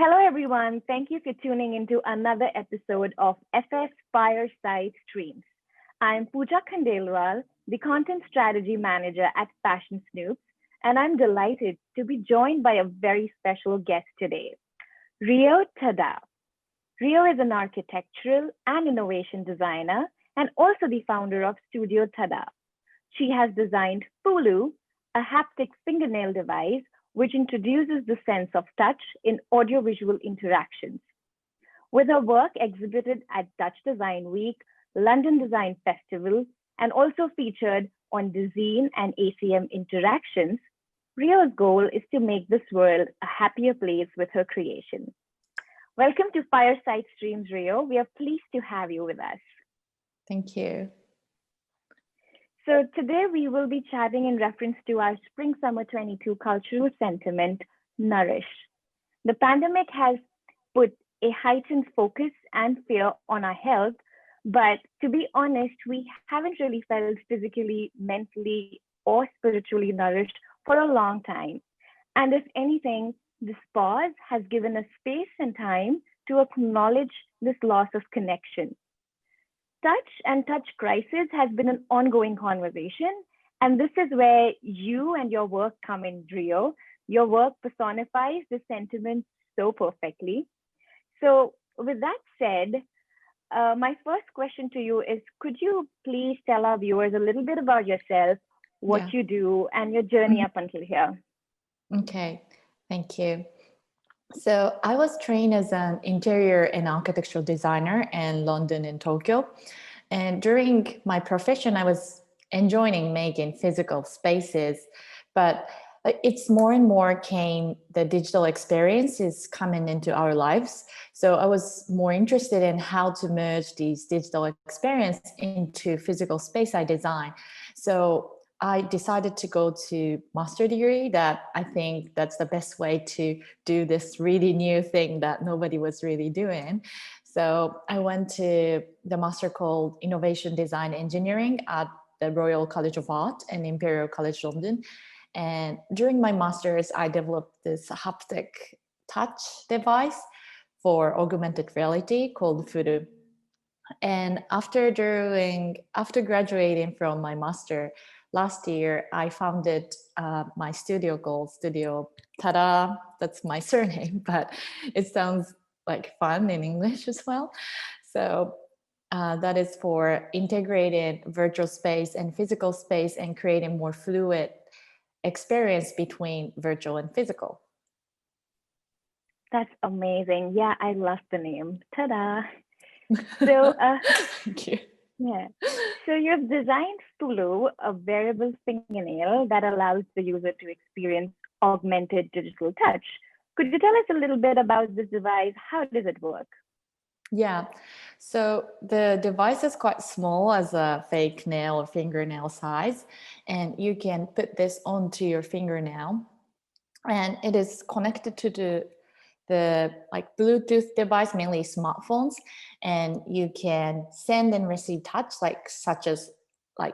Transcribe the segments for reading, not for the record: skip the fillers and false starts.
Hello, everyone. Thank you for tuning into another episode of FS Fireside Streams. I'm Pooja Khandelwal, the Content Strategy Manager at Fashion Snoops, and I'm delighted to be joined by a very special guest today, Ryo Tada. Ryo is an architectural and innovation designer and also the founder of Studio Tada. She has designed Fulu, a haptic fingernail device which introduces the sense of touch in audiovisual interactions. With her work exhibited at Dutch Design Week, London Design Festival, and also featured on Design and ACM Interactions, Ryo's goal is to make this world a happier place with her creation. Welcome to Fireside Streams, Ryo. We are pleased to have you with us. Thank you. So today we will be chatting in reference to our Spring-Summer 22 cultural sentiment, Nourish. The pandemic has put a heightened focus and fear on our health, but to be honest, we haven't really felt physically, mentally, or spiritually nourished for a long time. And if anything, this pause has given us space and time to acknowledge this loss of connection. Touch and touch crisis has been an ongoing conversation, and this is where you and your work come in, Ryo. Your work personifies the sentiment so perfectly. So with that said, my first question to you is, could you please tell our viewers a little bit about yourself, what you do, and your journey up until here? Okay, thank you. So I was trained as an interior and architectural designer in London and Tokyo. And during my profession, I was enjoying making physical spaces, but it's more and more came the digital experience is coming into our lives. So I was more interested in how to merge these digital experience into physical space I design. So I decided to go to master degree that I think that's the best way to do this really new thing that nobody was really doing. So I went to the master called Innovation Design Engineering at the Royal College of Art and Imperial College London. And during my master's, I developed this haptic touch device for augmented reality called Fulu. And after graduating from my master, last year, I founded my studio called Studio Tada. That's my surname, but it sounds like fun in English as well. So that is for integrated virtual space and physical space and creating more fluid experience between virtual and physical. That's amazing. Yeah, I love the name. Tada. So, Thank you. Yeah. So you've designed Fulu, a wearable fingernail that allows the user to experience augmented digital touch. Could you tell us a little bit about this device? How does it work? Yeah. So the device is quite small as a fake nail or fingernail size, and you can put this onto your fingernail, and it is connected to the like Bluetooth device, mainly smartphones, and you can send and receive touch, such as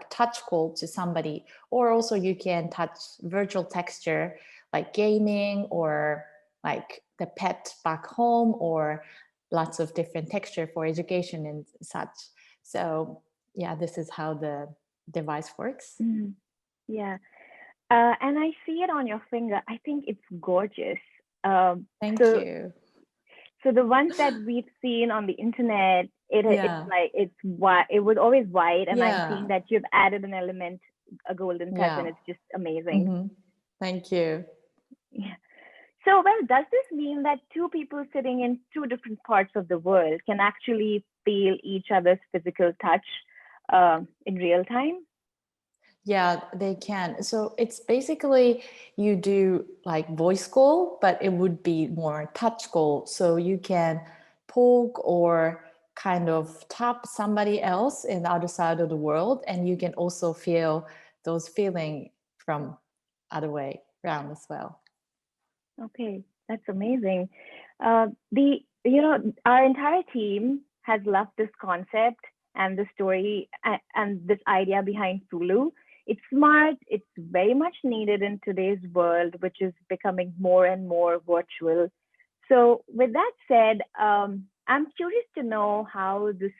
touch call to somebody, or also you can touch virtual texture like gaming or like the pet back home, or lots of different texture for education and such. So yeah, this is how the device works. Mm, yeah. And I see it on your finger. I think it's gorgeous. Thank you. So the ones that we've seen on the internet, it's white. It was always white, and I'm seeing that you've added an element, a golden touch, and it's just amazing. Mm-hmm. Thank you. Yeah. So, well, does this mean that two people sitting in two different parts of the world can actually feel each other's physical touch in real time? Yeah, they can. So it's basically you do like voice call, but it would be more touch call. So you can poke or kind of tap somebody else in the other side of the world, and you can also feel those feeling from other way around as well. Okay, that's amazing. Our entire team has loved this concept and the story and this idea behind Fulu. It's smart, it's very much needed in today's world, which is becoming more and more virtual. So with that said, I'm curious to know how the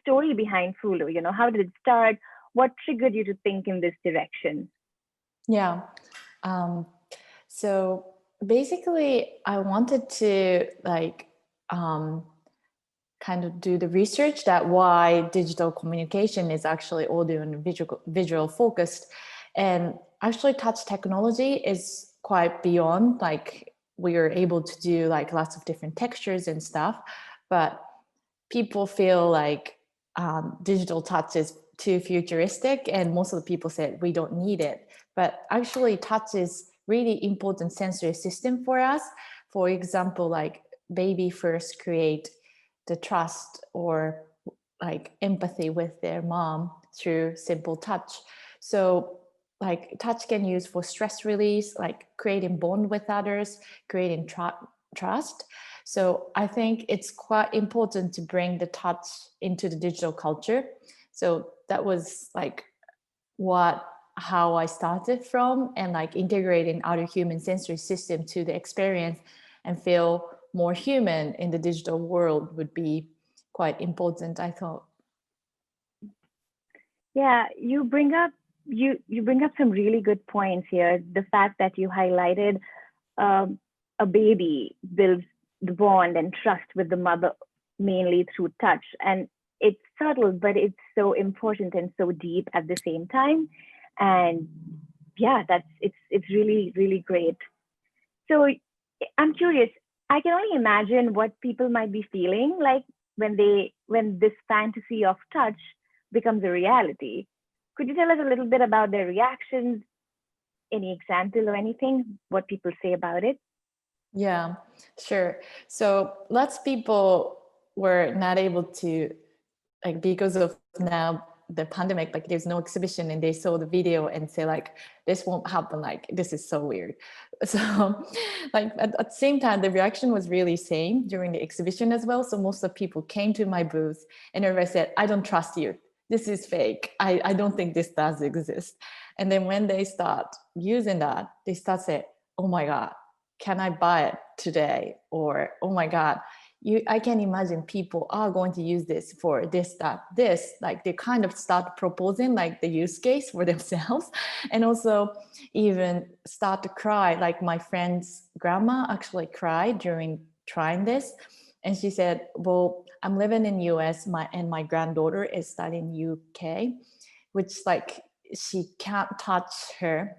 story behind Fulu. How did it start? What triggered you to think in this direction? Yeah. So basically, I wanted to kind of do the research that why digital communication is actually audio and visual focused, and actually touch technology is quite beyond, like we are able to do like lots of different textures and stuff, but people feel like digital touch is too futuristic, and most of the people said we don't need it. But actually touch is really important sensory system for us. For example, like baby first create the trust or like empathy with their mom through simple touch. So like touch can use for stress release, like creating bond with others, creating trust. So I think it's quite important to bring the touch into the digital culture. So that was like how I started from, and like integrating other human sensory system to the experience and feel more human in the digital world would be quite important, I thought. Yeah, you bring up some really good points here. The fact that you highlighted um, a baby builds the bond and trust with the mother mainly through touch, and it's subtle, but it's so important and so deep at the same time. And yeah, it's really really great. So I'm curious. I can only imagine what people might be feeling like when this fantasy of touch becomes a reality. Could you tell us a little bit about their reactions? Any example or anything? What people say about it? Yeah, sure. So lots of people were not able to, like, because of now the pandemic, like there's no exhibition, and they saw the video and say like, this won't happen, like this is so weird. So like at the same time, the reaction was really same during the exhibition as well. So most of the people came to my booth and everybody said, I don't trust you, this is fake, I don't think this does exist. And then when they start using that, they start saying, oh my God, can I buy it today? Or oh my God, I can imagine people are going to use this for this, that, this. Like they kind of start proposing like the use case for themselves, and also even start to cry. Like my friend's grandma actually cried during trying this, and she said, "Well, I'm living in US, my granddaughter is studying UK, which like she can't touch her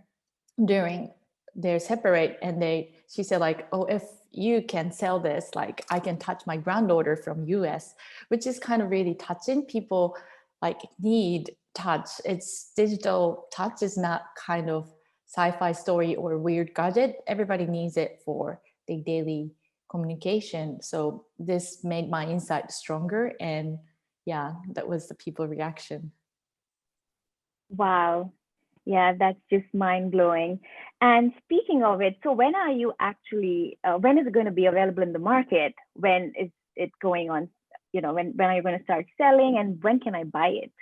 during they're separate, and she said like, oh, if you can sell this, like I can touch my granddaughter from US," which is kind of really touching. People like need touch. It's digital touch is not kind of sci-fi story or weird gadget. Everybody needs it for the daily communication. So this made my insight stronger, and yeah, that was the people reaction. Wow. Yeah, that's just mind blowing. And speaking of it, so when is it going to be available in the market? When is it going on? When are you going to start selling, and when can I buy it?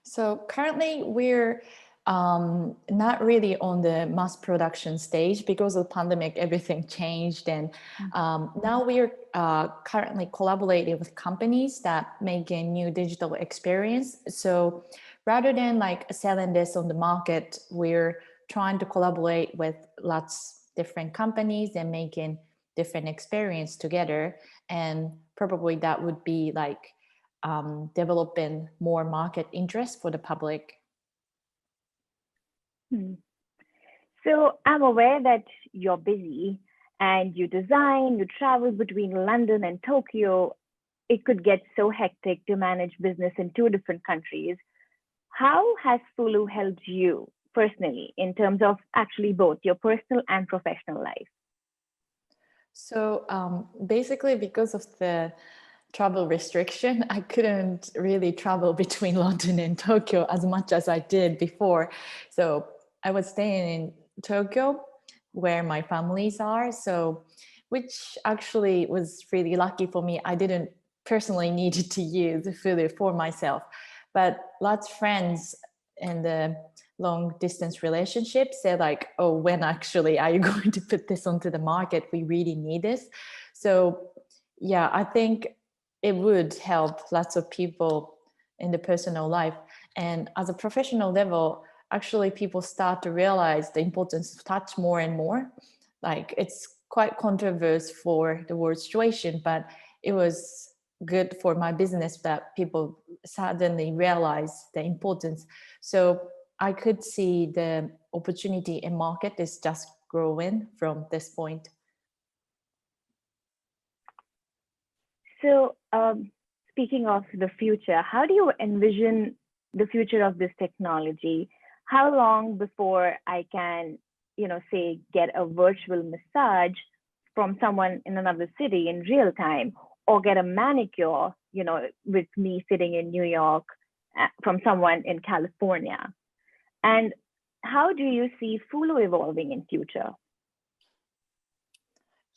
So currently we're not really on the mass production stage because of the pandemic. Everything changed, and now we are currently collaborating with companies that make a new digital experience. So rather than like selling this on the market, we're trying to collaborate with lots different companies and making different experience together. And probably that would be like developing more market interest for the public. Hmm. So I'm aware that you're busy and you design, you travel between London and Tokyo. It could get so hectic to manage business in two different countries. How has Fulu helped you personally in terms of actually both your personal and professional life? So basically, because of the travel restriction, I couldn't really travel between London and Tokyo as much as I did before. So I was staying in Tokyo where my families are. So, which actually was really lucky for me. I didn't personally need to use food for myself, but lots of friends in the long distance relationship say like, oh, when actually are you going to put this onto the market? We really need this. So yeah, I think it would help lots of people in the personal life. And as a professional level, actually people start to realize the importance of touch more and more. Like it's quite controversial for the world situation, but it was good for my business that people suddenly realize the importance. So I could see the opportunity in market is just growing from this point. So, speaking of the future, how do you envision the future of this technology? How long before I can, say, get a virtual massage from someone in another city in real time, or get a manicure, with me sitting in New York from someone in California? And how do you see Fulu evolving in future?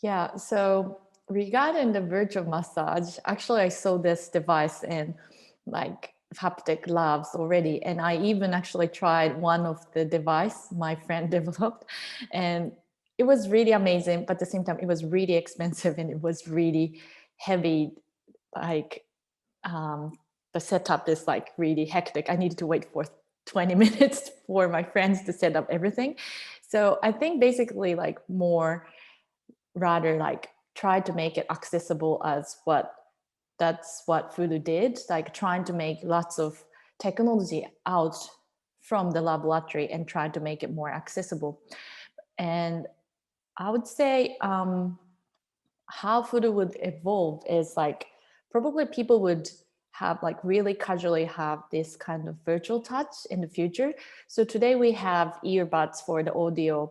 Yeah, so regarding the virtual massage, actually I saw this device in like haptic labs already, and I even actually tried one of the device my friend developed, and it was really amazing, but at the same time it was really expensive and it was really heavy. Like the setup is like really hectic. I needed to wait for 20 minutes for my friends to set up everything. So I think basically like more rather like try to make it accessible as that's what Fulu did, like trying to make lots of technology out from the laboratory and trying to make it more accessible. And I would say how Fulu would evolve is like probably people would have like really casually have this kind of virtual touch in the future. So today we have earbuds for the audio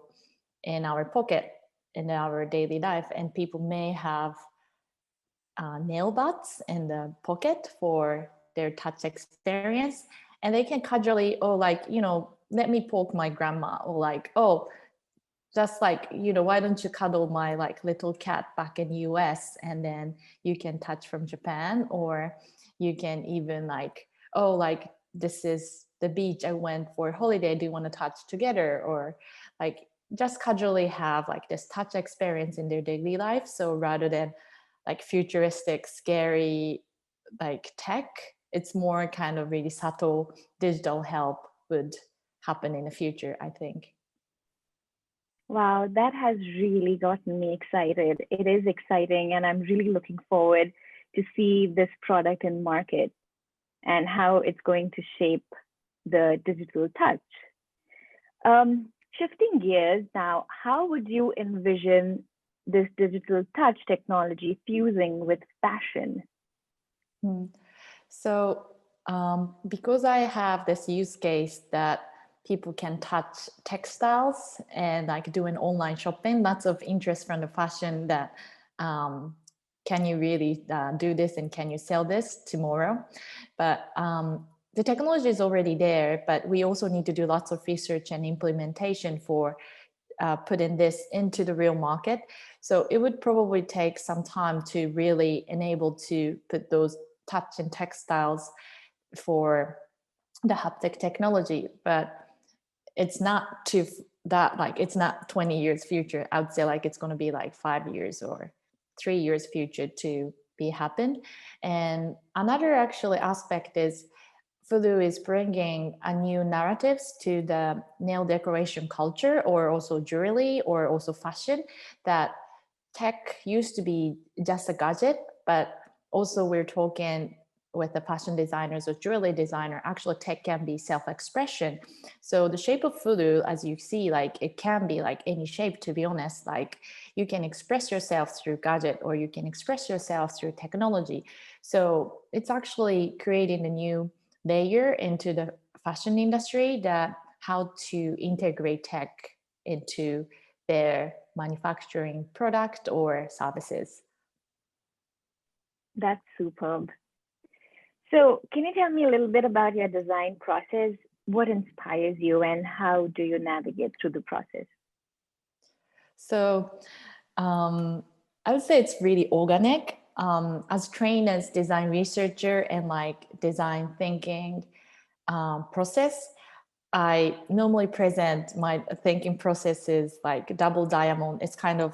in our pocket in our daily life, and people may have nail buds in the pocket for their touch experience, and they can casually, oh, like, let me poke my grandma, or like, oh, just like, why don't you cuddle my like little cat back in US, and then you can touch from Japan. Or you can even like, oh, like this is the beach I went for holiday, do you want to touch together? Or like just casually have like this touch experience in their daily life. So rather than like futuristic scary like tech, it's more kind of really subtle digital help would happen in the future, I think. Wow, that has really gotten me excited. It is exciting, and I'm really looking forward to see this product in market and how it's going to shape the digital touch. Shifting gears now, how would you envision this digital touch technology fusing with fashion? So because I have this use case that people can touch textiles and like doing online shopping, lots of interest from the fashion that can you really do this and can you sell this tomorrow? But the technology is already there, but we also need to do lots of research and implementation for putting this into the real market. So it would probably take some time to really enable to put those touch and textiles for the haptic technology, but it's not too that like it's not 20 years future. I would say like it's going to be like 5 years or 3 years future to be happen. And another actually aspect is Fulu is bringing a new narratives to the nail decoration culture, or also jewelry, or also fashion, that tech used to be just a gadget, but also we're talking with the fashion designers or jewelry designer, actually tech can be self-expression. So the shape of Fulu, as you see, like it can be like any shape, to be honest. Like you can express yourself through gadget, or you can express yourself through technology. So it's actually creating a new layer into the fashion industry, that how to integrate tech into their manufacturing product or services. That's superb. So, can you tell me a little bit about your design process? What inspires you, and how do you navigate through the process? So, I would say it's really organic. As trained as design researcher and like design thinking process, I normally present my thinking processes like double diamond. It's kind of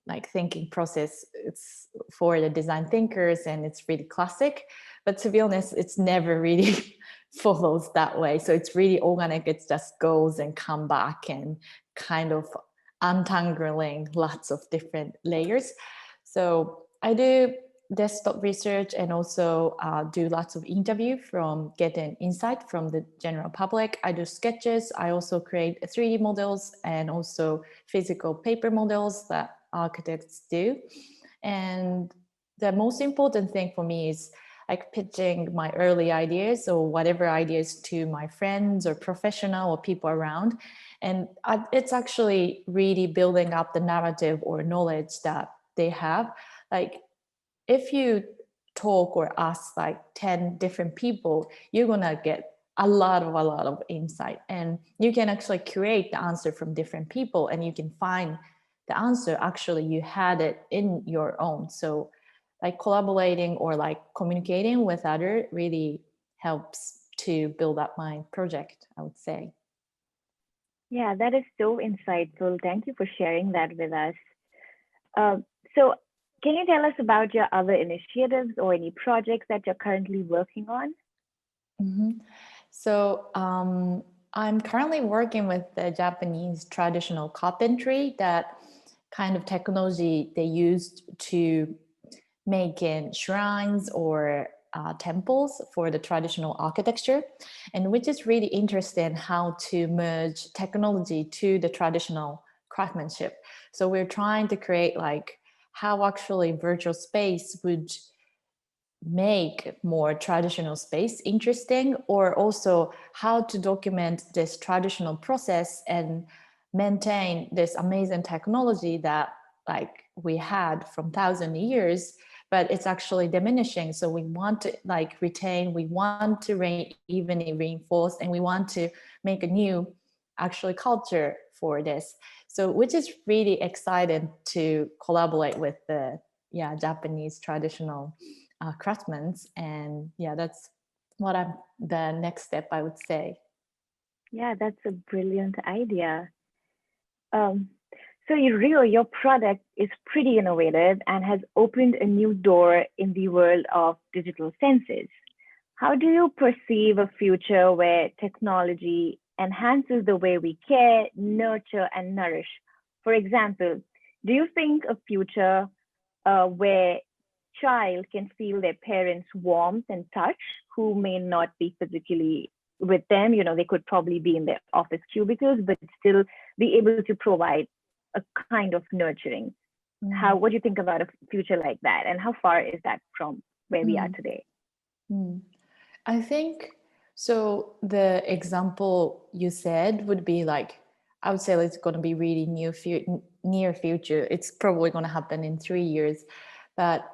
like thinking process. It's for the design thinkers and it's really classic. But to be honest, it's never really follows that way. So it's really organic. It just goes and come back and kind of untangling lots of different layers. So I do desktop research and also do lots of interview from getting insight from the general public. I do sketches. I also create 3D models and also physical paper models that architects do. And the most important thing for me is like pitching my early ideas or whatever ideas to my friends or professional or people around. And it's actually really building up the narrative or knowledge that they have. Like if you talk or ask like 10 different people, you're gonna get a lot of insight, and you can actually create the answer from different people, and you can find the answer actually you had it in your own. So like collaborating or like communicating with other really helps to build up my project, I would say. Yeah, that is so insightful. Thank you for sharing that with us. Uh, so, can you tell us about your other initiatives or any projects that you're currently working on? Mm-hmm. So I'm currently working with the Japanese traditional carpentry, that kind of technology they used to make in shrines or temples for the traditional architecture, and which is really interesting how to merge technology to the traditional craftsmanship. So we're trying to create like how actually virtual space would make more traditional space interesting, or also how to document this traditional process and maintain this amazing technology that like we had from 1,000 years, but it's actually diminishing. So we want to like retain, we want to even reinforce, and we want to make a new actually culture for this. So which is really excited to collaborate with the Japanese traditional craftsmen. And yeah, that's what I'm the next step, I would say. Yeah, that's a brilliant idea. Um, so, Rio, your product is pretty innovative and has opened a new door in the world of digital senses. How do you perceive a future where technology enhances the way we care, nurture, and nourish? For example, do you think a future where child can feel their parents' warmth and touch, who may not be physically with them? You know, they could probably be in their office cubicles, but still be able to provide a kind of nurturing. Mm. What do you think about a future like that, and how far is that from where we are Mm. today? Mm. I think so. The example you said would be like, I would say it's going to be really near future. It's probably going to happen in 3 years, but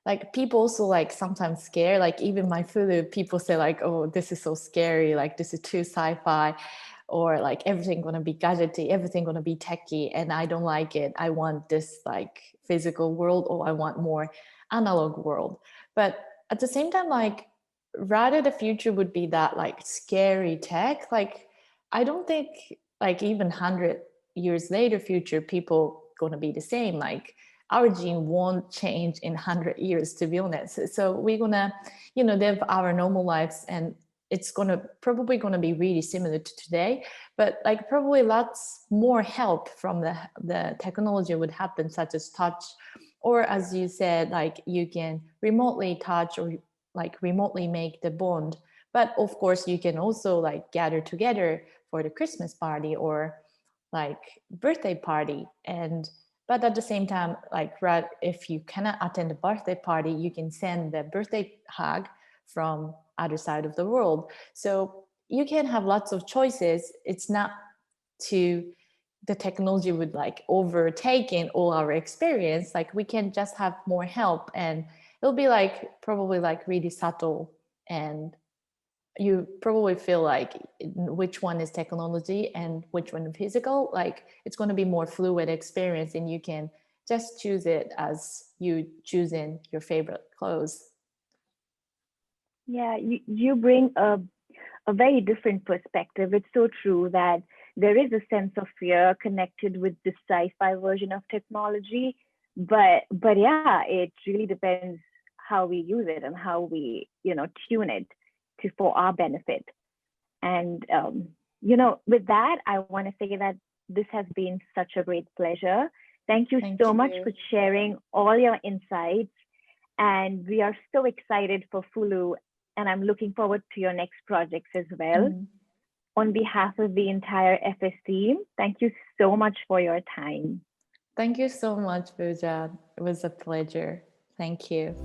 like people also like sometimes scare. Like even my Fulu, people say like, "Oh, this is so scary. Like this is too sci-fi," or like everything going to be gadgety, everything going to be techy, and I don't like it. I want this like physical world, or I want more analog world. But at the same time, like rather the future would be that like scary tech. Like I don't think like even 100 years later future people gonna be the same. Like our gene won't change in 100 years, to be honest. So we're gonna live our normal lives, and it's probably gonna be really similar to today, but like probably lots more help from the technology would happen, such as touch, or as you said, like you can remotely touch or like remotely make the bond. But of course you can also like gather together for the Christmas party or like birthday party. And but at the same time, like right, if you cannot attend a birthday party, you can send the birthday hug from other side of the world. So you can have lots of choices. It's not to the technology would like overtake in all our experience. Like we can just have more help, and it'll be like probably like really subtle, and you probably feel like which one is technology and which one is physical. Like it's going to be more fluid experience, and you can just choose it as you choosing your favorite clothes. Yeah, you bring a a very different perspective. It's so true that there is a sense of fear connected with the sci-fi version of technology, but yeah, it really depends how we use it and how we, tune it to for our benefit. And with that, I want to say that this has been such a great pleasure. Thank you Thank so much you. for sharing all your insights. And we are so excited for Fulu, and I'm looking forward to your next projects as well. On behalf of the entire FS team, thank you so much for your time. Thank you so much, Pooja. It was a pleasure. Thank you.